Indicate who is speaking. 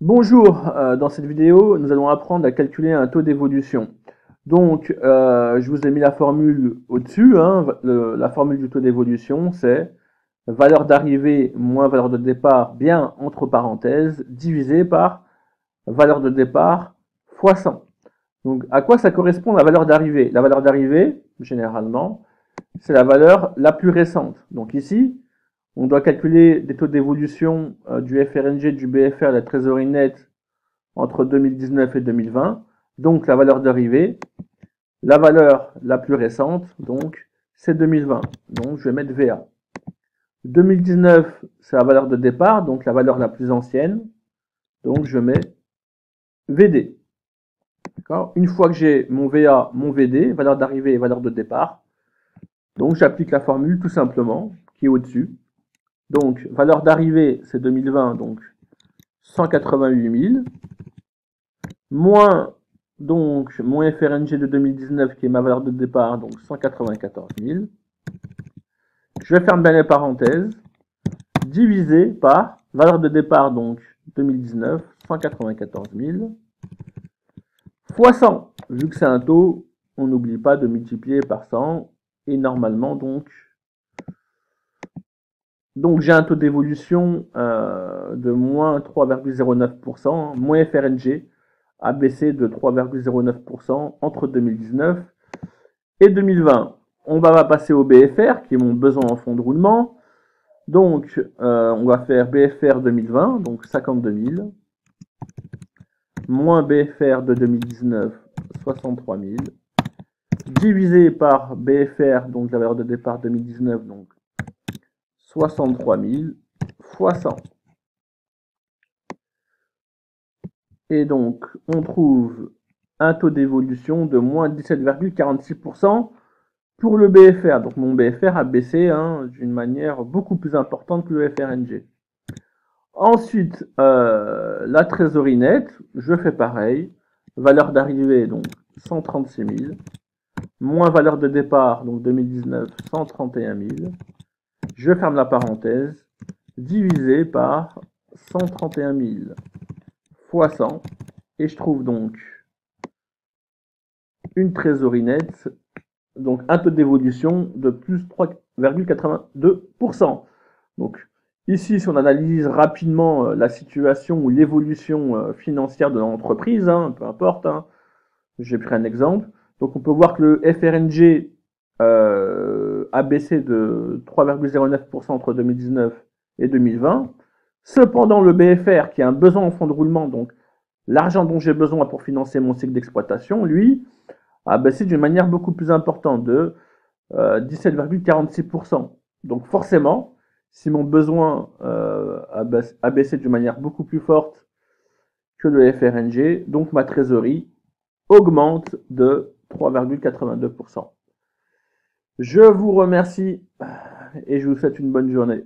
Speaker 1: Bonjour, dans cette vidéo, nous allons apprendre à calculer un taux d'évolution. Donc, je vous ai mis la formule au-dessus. La formule du taux d'évolution, c'est valeur d'arrivée moins valeur de départ, bien entre parenthèses, divisé par valeur de départ fois 100. Donc, à quoi ça correspond la valeur d'arrivée? La valeur d'arrivée, généralement, c'est la valeur la plus récente. Donc ici, on doit calculer des taux d'évolution du FRNG, du BFR, de la trésorerie nette entre 2019 et 2020. Donc la valeur d'arrivée, la valeur la plus récente, donc c'est 2020. Donc je vais mettre VA. 2019, c'est la valeur de départ, donc la valeur la plus ancienne. Donc je mets VD. Une fois que j'ai mon VA, mon VD, valeur d'arrivée et valeur de départ, donc j'applique la formule tout simplement qui est au-dessus. Donc valeur d'arrivée, c'est 2020, donc 188 000, moins donc mon FRNG de 2019 qui est ma valeur de départ, donc 194 000. Je ferme bien les parenthèses, divisé par valeur de départ, donc 2019, 194 000, fois 100. Vu que c'est un taux, on n'oublie pas de multiplier par 100, et normalement donc j'ai un taux d'évolution de moins 3,09%, mon FRNG a baissé de 3,09% entre 2019 et 2020. On va passer au BFR, qui est mon besoin en fonds de roulement. Donc, on va faire BFR 2020, donc 52 000, moins BFR de 2019, 63 000, divisé par BFR, donc la valeur de départ 2019, donc 63 000, fois 100. Et donc, on trouve un taux d'évolution de moins 17,46% pour le BFR. Donc, mon BFR a baissé d'une manière beaucoup plus importante que le FRNG. Ensuite, la trésorerie nette, je fais pareil. Valeur d'arrivée, donc 136 000, moins valeur de départ, donc 2019, 131 000. Je ferme la parenthèse, divisé par 131 000 fois 100, et je trouve donc une trésorerie nette, donc un taux d'évolution de plus 3,82%. Donc ici, si on analyse rapidement la situation ou l'évolution financière de l'entreprise, peu importe, j'ai pris un exemple. Donc on peut voir que le FRNG a baissé de 3,09% entre 2019 et 2020. Cependant, le BFR, qui a un besoin en fonds de roulement, donc l'argent dont j'ai besoin pour financer mon cycle d'exploitation, lui, a baissé d'une manière beaucoup plus importante, de 17,46%. Donc forcément, si mon besoin a baissé d'une manière beaucoup plus forte que le FRNG, donc ma trésorerie augmente de 3,82%. Je vous remercie et je vous souhaite une bonne journée.